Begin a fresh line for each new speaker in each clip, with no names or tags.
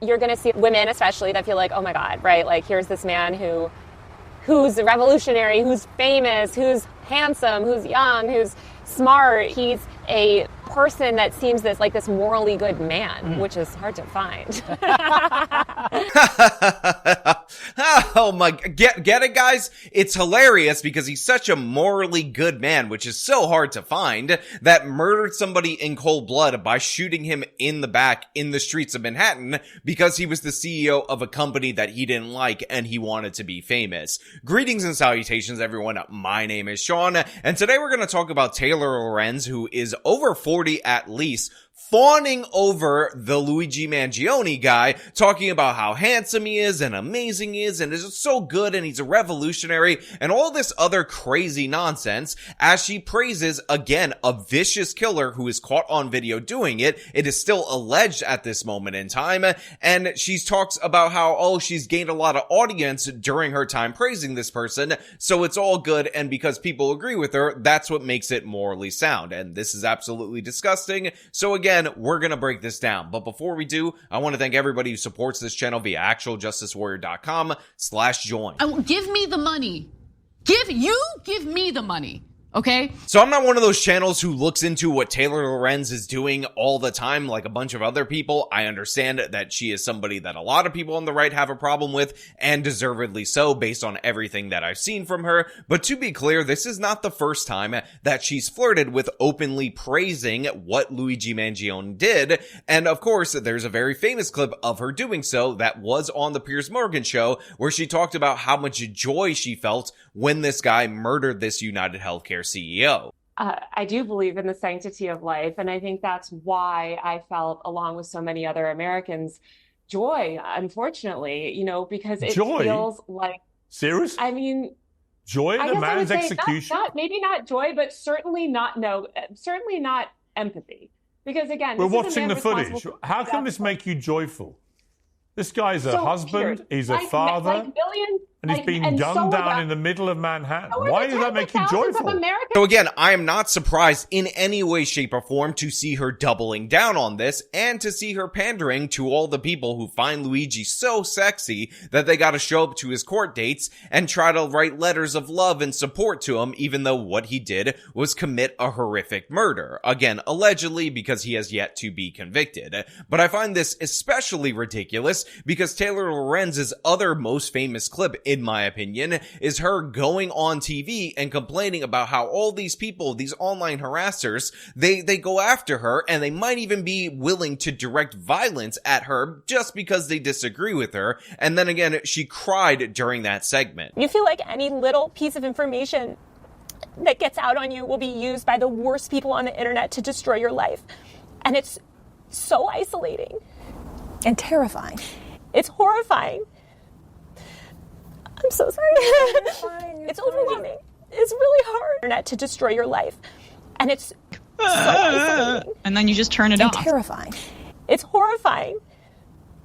you're going to see women especially that feel like, oh my God, right? Like, here's this man who's revolutionary, who's famous, who's handsome, who's young, who's smart. He's a person that seems this morally good man, which is hard to find.
Oh my, get it, guys? It's hilarious because he's such a morally good man, which is so hard to find, that murdered somebody in cold blood by shooting him in the back in the streets of Manhattan because he was the CEO of a company that he didn't like and he wanted to be famous. Greetings and salutations, everyone. My name is Sean, and today we're going to talk about Taylor Lorenz, who is over 40 at least, fawning over the Luigi Mangione guy, talking about how handsome he is and amazing he is and is so good and he's a revolutionary and all this other crazy nonsense, as she praises, again, a vicious killer who is caught on video doing it. It is still alleged at this moment in time, and she talks about how, oh, she's gained a lot of audience during her time praising this person, so it's all good, and because people agree with her, that's what makes it morally sound, and this is absolutely disgusting. So again, we're gonna break this down. But before we do, I want to thank everybody who supports this channel via actualjusticewarrior.com/join.
Give me the money. Give me the money. Okay?
So I'm not one of those channels who looks into what Taylor Lorenz is doing all the time like a bunch of other people. I understand that she is somebody that a lot of people on the right have a problem with, and deservedly so based on everything that I've seen from her. But to be clear, this is not the first time that she's flirted with openly praising what Luigi Mangione did. And of course, there's a very famous clip of her doing so that was on the Piers Morgan show, where she talked about how much joy she felt when this guy murdered this United Healthcare CEO.
I do believe in the sanctity of life, and I think that's why I felt, along with so many other Americans, joy, unfortunately, because it feels like...
Serious?
I mean...
Joy in a man's execution?
Maybe not joy, but certainly not empathy. Because again,
we're watching the footage. How can this make you joyful? This guy's a husband, he's a father, and he's being gunned down in the middle of Manhattan. Why does that make you joyful?
So again, I am not surprised in any way, shape, or form to see her doubling down on this, and to see her pandering to all the people who find Luigi so sexy that they gotta show up to his court dates and try to write letters of love and support to him, even though what he did was commit a horrific murder. Again, allegedly, because he has yet to be convicted. But I find this especially ridiculous because Taylor Lorenz's other most famous clip, in my opinion, is her going on TV and complaining about how all these people, these online harassers, they go after her, and they might even be willing to direct violence at her just because they disagree with her. And then again, she cried during that segment.
You feel like any little piece of information that gets out on you will be used by the worst people on the internet to destroy your life. And it's so isolating.
And terrifying.
It's horrifying. I'm so sorry. It's overwhelming. It's really hard. Internet to destroy your life. And it's so isolating.
And then you just turn it off.
Terrifying.
It's horrifying.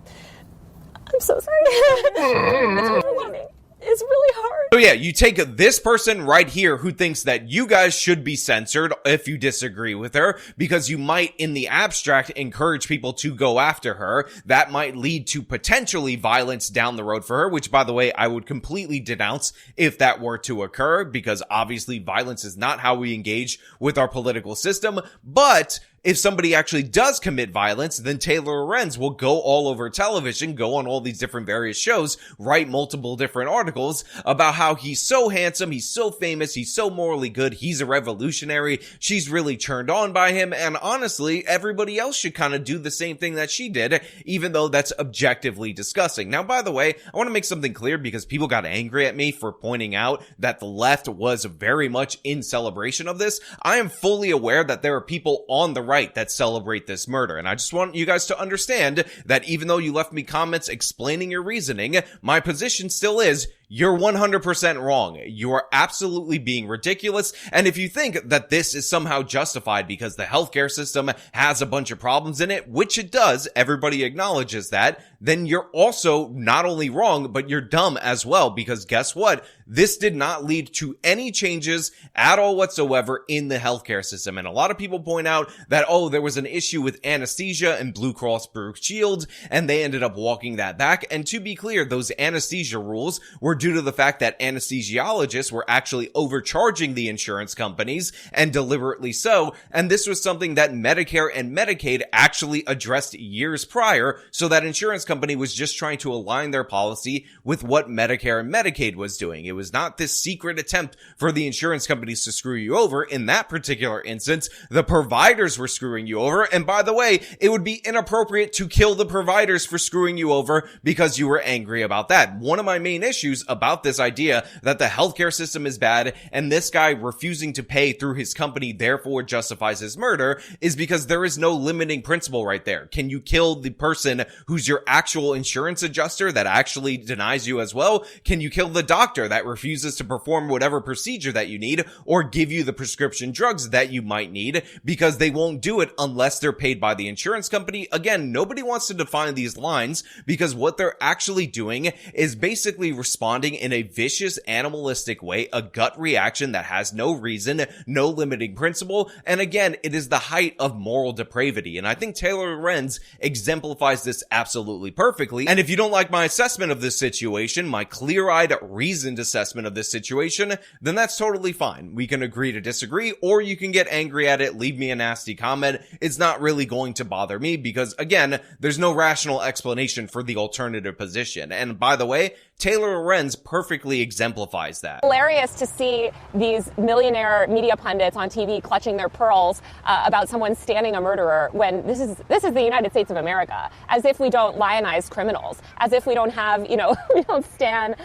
I'm so sorry. It's overwhelming. It's really hard.
So yeah, you take this person right here who thinks that you guys should be censored if you disagree with her, because you might in the abstract encourage people to go after her. That might lead to potentially violence down the road for her, which, by the way, I would completely denounce if that were to occur, because obviously violence is not how we engage with our political system. But if somebody actually does commit violence, then Taylor Lorenz will go all over television, go on all these different various shows, write multiple different articles about how he's so handsome, he's so famous, he's so morally good, he's a revolutionary, she's really turned on by him, and honestly, everybody else should kind of do the same thing that she did, even though that's objectively disgusting. Now, by the way, I want to make something clear because people got angry at me for pointing out that the left was very much in celebration of this. I am fully aware that there are people on the right that celebrate this murder, and I just want you guys to understand that even though you left me comments explaining your reasoning, my position still is You're 100% wrong. You are absolutely being ridiculous. And if you think that this is somehow justified because the healthcare system has a bunch of problems in it, which it does, everybody acknowledges that, then you're also not only wrong, but you're dumb as well, because guess what? This did not lead to any changes at all whatsoever in the healthcare system. And a lot of people point out that, oh, there was an issue with anesthesia and Blue Cross Blue Shield, and they ended up walking that back. And to be clear, those anesthesia rules were due to the fact that anesthesiologists were actually overcharging the insurance companies, and deliberately so. And this was something that Medicare and Medicaid actually addressed years prior, so that insurance company was just trying to align their policy with what Medicare and Medicaid was doing. It was not this secret attempt for the insurance companies to screw you over. In that particular instance, the providers were screwing you over. And by the way, it would be inappropriate to kill the providers for screwing you over because you were angry about that. One of my main issues about this idea that the healthcare system is bad and this guy refusing to pay through his company therefore justifies his murder is because there is no limiting principle right there. Can you kill the person who's your actual insurance adjuster that actually denies you as well? Can you kill the doctor that refuses to perform whatever procedure that you need or give you the prescription drugs that you might need because they won't do it unless they're paid by the insurance company? Again, nobody wants to define these lines because what they're actually doing is basically responding in a vicious, animalistic way, a gut reaction that has no reason, no limiting principle, and again, it is the height of moral depravity. And I think Taylor Lorenz exemplifies this absolutely perfectly. And if you don't like my assessment of this situation, my clear-eyed, reasoned assessment of this situation, then that's totally fine. We can agree to disagree, or you can get angry at it, leave me a nasty comment. It's not really going to bother me because, again, there's no rational explanation for the alternative position. And by the way, Taylor Lorenz perfectly exemplifies that.
Hilarious to see these millionaire media pundits on TV clutching their pearls about someone standing a murderer when this is the United States of America, as if we don't lionize criminals, as if we don't have, we don't stand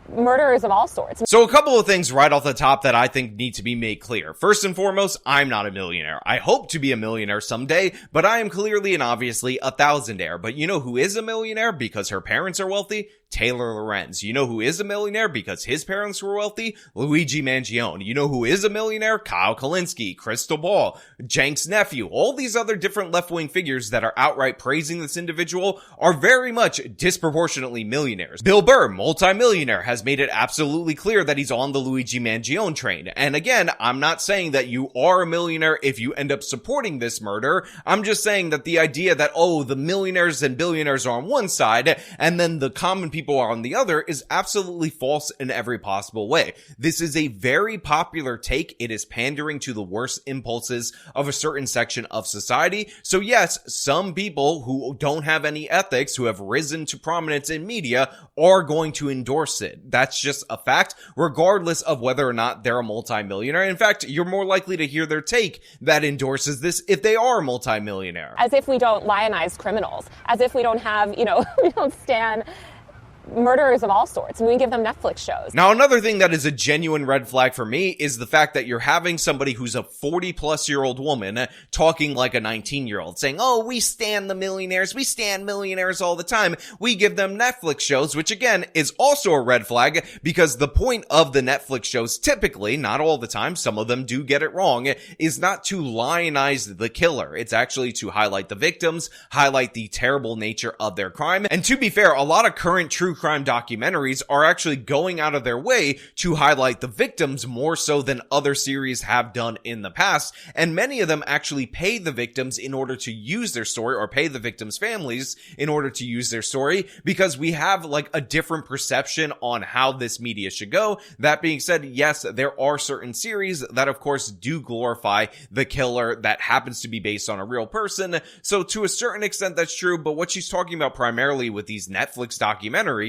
murderers of all sorts.
So a couple of things right off the top that I think need to be made clear. First and foremost, I'm not a millionaire. I hope to be a millionaire someday, but I am clearly and obviously a thousandaire. But you know who is a millionaire because her parents are wealthy? Taylor Lorenz. You know who is a millionaire because his parents were wealthy? Luigi Mangione. You know who is a millionaire? Kyle Kalinske, Crystal Ball, Cenk's nephew. All these other different left-wing figures that are outright praising this individual are very much disproportionately millionaires. Bill Burr, multimillionaire, has made it absolutely clear that he's on the Luigi Mangione train. And again, I'm not saying that you are a millionaire if you end up supporting this murder. I'm just saying that the idea that, oh, the millionaires and billionaires are on one side and then the common people are on the other is absolutely false in every possible way. This is a very popular take. It is pandering to the worst impulses of a certain section of society. So yes, some people who don't have any ethics, who have risen to prominence in media, are going to endorse it. That's just a fact, regardless of whether or not they're a multimillionaire. In fact, you're more likely to hear their take that endorses this if they are a multimillionaire.
As if we don't lionize criminals, as if we don't have, we don't stand murderers of all sorts, and we give them Netflix shows.
Now, another thing that is a genuine red flag for me is the fact that you're having somebody who's a 40-plus-year-old woman talking like a 19-year-old, saying, oh, we stand the millionaires, we stand millionaires all the time, we give them Netflix shows, which again is also a red flag because the point of the Netflix shows typically, not all the time, some of them do get it wrong, is not to lionize the killer. It's actually to highlight the victims, highlight the terrible nature of their crime. And to be fair, a lot of current true crime documentaries are actually going out of their way to highlight the victims more so than other series have done in the past, and many of them actually pay the victims in order to use their story, or pay the victims' families in order to use their story, because we have like a different perception on how this media should go. That being said, yes, there are certain series that of course do glorify the killer that happens to be based on a real person, so to a certain extent that's true, but what she's talking about primarily with these Netflix documentaries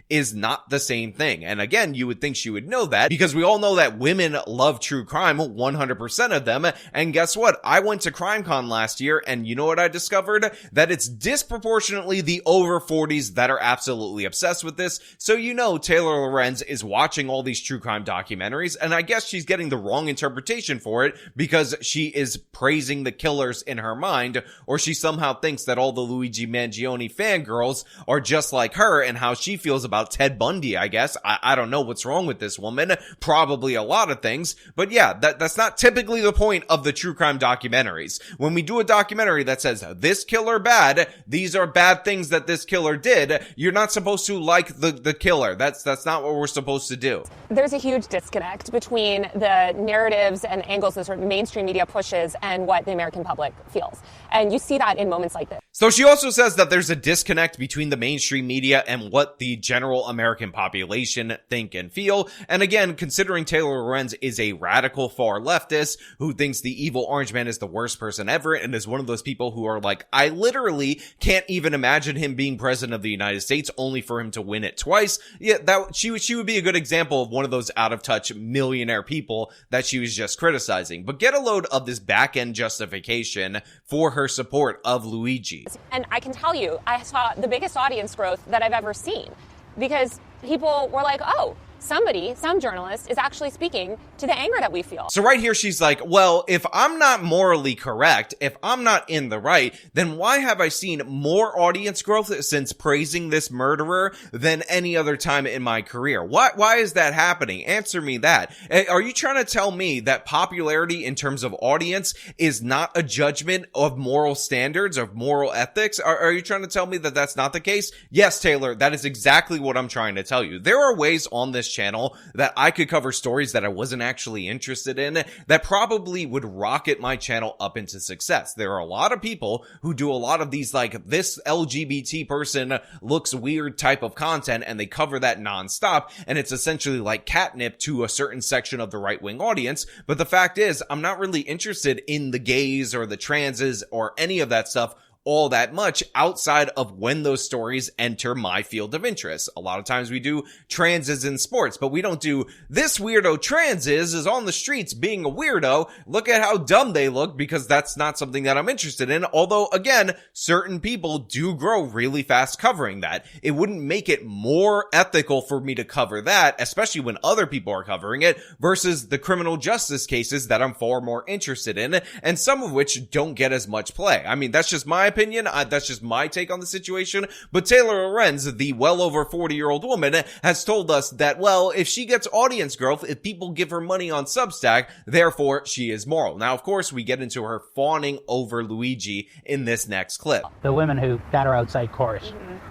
is not the same thing. And again, you would think she would know that because we all know that women love true crime, 100% of them. And guess what? I went to CrimeCon last year and you know what I discovered? That it's disproportionately the over 40s that are absolutely obsessed with this. So you know Taylor Lorenz is watching all these true crime documentaries, and I guess she's getting the wrong interpretation for it because she is praising the killers in her mind, or she somehow thinks that all the Luigi Mangione fangirls are just like her and how she she feels about Ted Bundy, I guess. I don't know what's wrong with this woman. Probably a lot of things. But yeah, that's not typically the point of the true crime documentaries. When we do a documentary that says, this killer bad, these are bad things that this killer did, you're not supposed to like the killer. That's not what we're supposed to do.
There's a huge disconnect between the narratives and angles that sort of mainstream media pushes and what the American public feels. And you see that in moments like this.
So she also says that there's a disconnect between the mainstream media and what the general American population think and feel. And again, considering Taylor Lorenz is a radical far leftist who thinks the evil orange man is the worst person ever and is one of those people who are like, I literally can't even imagine him being president of the United States only for him to win it twice. Yeah, that she would be a good example of one of those out of touch millionaire people that she was just criticizing. But get a load of this back end justification for her support of Luigi.
And I can tell you, I saw the biggest audience growth that I've ever seen because people were like, oh, some journalist is actually speaking to the anger that we feel.
So right here, she's like, well, if I'm not morally correct, if I'm not in the right, then why have I seen more audience growth since praising this murderer than any other time in my career? Why is that happening? Answer me that. Are you trying to tell me that popularity in terms of audience is not a judgment of moral standards, of moral ethics? Are you trying to tell me that that's not the case? Yes, Taylor, that is exactly what I'm trying to tell you. There are ways on this channel that I could cover stories that I wasn't actually interested in that probably would rocket my channel up into success. There are a lot of people who do a lot of these like this LGBT person looks weird type of content and they cover that nonstop and it's essentially like catnip to a certain section of the right-wing audience. But the fact is, I'm not really interested in the gays or the transes or any of that stuff all that much outside of when those stories enter my field of interest. A lot of times we do transes in sports, but we don't do this weirdo trans is on the streets being a weirdo. Look at how dumb they look, because that's not something that I'm interested in. Although again, certain people do grow really fast covering that. It wouldn't make it more ethical for me to cover that, especially when other people are covering it, versus the criminal justice cases that I'm far more interested in, and some of which don't get as much play. I mean, that's just my opinion. That's just my take on the situation. But Taylor Lorenz, the well over 40-year-old woman, has told us that, well, if she gets audience growth, if people give her money on Substack, therefore she is moral. Now, of course, we get into her fawning over Luigi in this next clip.
The women that are outside court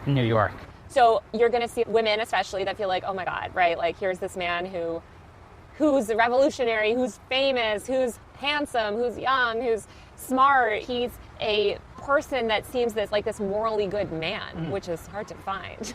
in New York.
So you're going to see women especially that feel like, oh my God, right? Like here's this man who's revolutionary, who's famous, who's handsome, who's young, who's smart. He's a person that seems like this morally good man, which is hard to find.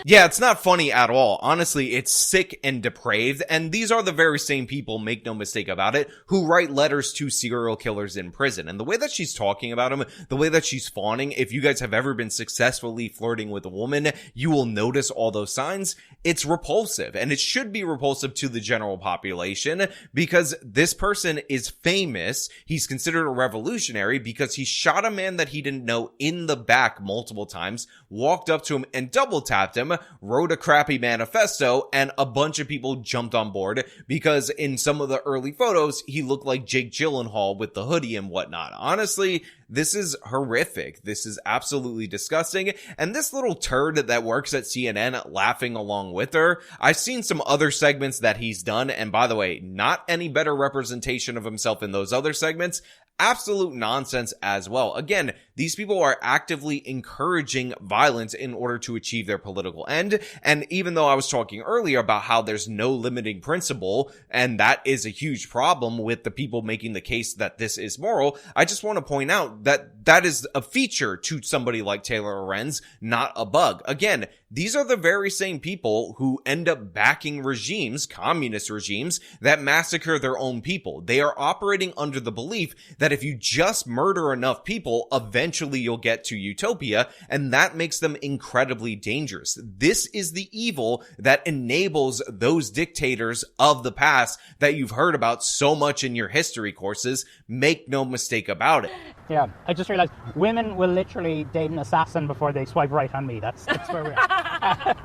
Yeah, it's not funny at all. Honestly, it's sick and depraved. And these are the very same people, make no mistake about it, who write letters to serial killers in prison. And the way that she's talking about them, the way that she's fawning, if you guys have ever been successfully flirting with a woman, you will notice all those signs. It's repulsive, and it should be repulsive to the general population, because this person is famous. He's considered a revolutionary because he shot a man that he didn't know in the back multiple times, walked up to him and double tapped him, wrote a crappy manifesto, and a bunch of people jumped on board because in some of the early photos, he looked like Jake Gyllenhaal with the hoodie and whatnot. Honestly, this is horrific. This is absolutely disgusting. And this little turd that works at CNN laughing along with her, I've seen some other segments that he's done. And by the way, not any better representation of himself in those other segments. Absolute nonsense as well. Again, these people are actively encouraging violence in order to achieve their political end. And even though I was talking earlier about how there's no limiting principle, and that is a huge problem with the people making the case that this is moral, I just want to point out that that is a feature to somebody like Taylor Lorenz, not a bug. Again, these are the very same people who end up backing regimes, communist regimes, that massacre their own people. They are operating under the belief that if you just murder enough people, eventually you'll get to utopia, and that makes them incredibly dangerous. This is the evil that enables those dictators of the past that you've heard about so much in your history courses. Make no mistake about it.
Yeah, I just realized women will literally date an assassin before they swipe right on me. That's where we're at.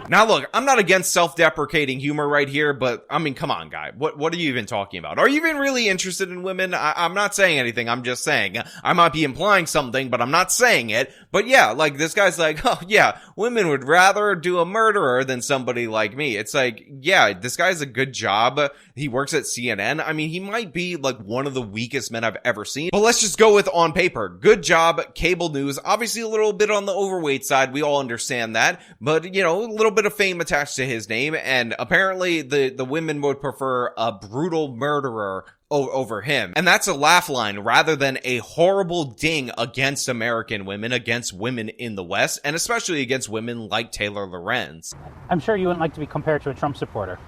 Now look, I'm not against self-deprecating humor right here, but I mean, come on, guy. What are you even talking about? Are you even really interested in women? I'm not saying anything. I'm just saying. I might be implying something, but I'm not saying it. But yeah, like this guy's like, oh yeah, women would rather do a murderer than somebody like me. It's like, yeah, this guy's a good job. He works at CNN. I mean, he might be like one of the weakest men I've ever seen. But let's just go with on paper. Good job, cable news. Obviously a little bit on the overweight side. We all understand that. But, you know, a little bit of fame attached to his name. And apparently the women would prefer a brutal murderer over him. And that's a laugh line rather than a horrible ding against American women, against women in the West, and especially against women like Taylor Lorenz.
I'm sure you wouldn't like to be compared to a Trump supporter,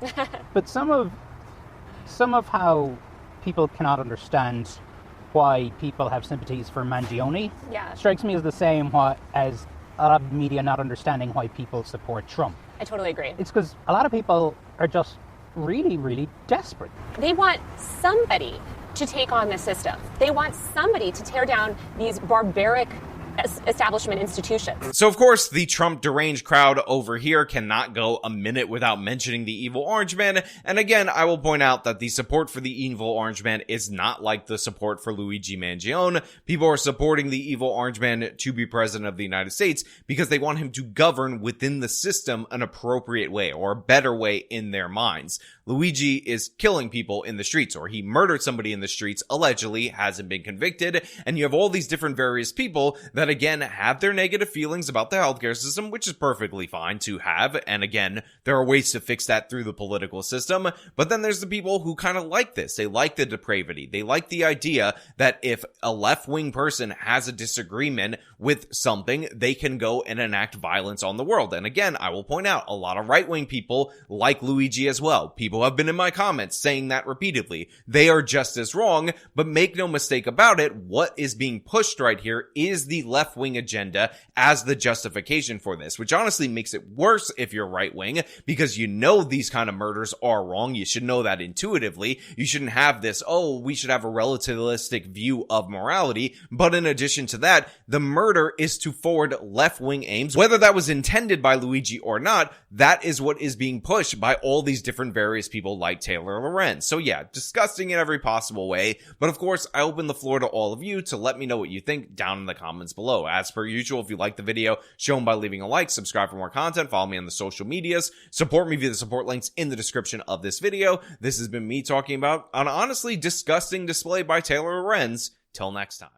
but some of how people cannot understand why people have sympathies for Mangione strikes me as the same as a lot of media not understanding why people support Trump.
I totally agree.
It's because a lot of people are just really, really desperate.
They want somebody to take on the system. They want somebody to tear down these barbaric establishment institutions.
So of course, the Trump deranged crowd over here cannot go a minute without mentioning the evil orange man. And again, I will point out that the support for the evil orange man is not like the support for Luigi Mangione. People are supporting the evil orange man to be president of the United States because they want him to govern within the system an appropriate way or a better way in their minds. Luigi is killing people in the streets, or he murdered somebody in the streets, allegedly, hasn't been convicted, and you have all these different various people that again have their negative feelings about the healthcare system, which is perfectly fine to have, and again, there are ways to fix that through the political system, but then there's the people who kind of like this. They like the depravity. They like the idea that if a left-wing person has a disagreement with something, they can go and enact violence on the world. And again, I will point out, a lot of right-wing people like Luigi as well. People have been in my comments saying that repeatedly. They are just as wrong, but make no mistake about it, what is being pushed right here is the left-wing agenda as the justification for this, which honestly makes it worse if you're right-wing, because you know these kind of murders are wrong. You should know that intuitively. You shouldn't have this, oh, we should have a relativistic view of morality, but in addition to that, the murder is to forward left-wing aims. Whether that was intended by Luigi or not, that is what is being pushed by all these different various people like Taylor Lorenz. So yeah, disgusting in every possible way, but of course, I open the floor to all of you to let me know what you think down in the comments below. As per usual, if you like the video, show them by leaving a like, subscribe for more content, follow me on the social medias, support me via the support links in the description of this video. This has been me talking about an honestly disgusting display by Taylor Lorenz. Till next time.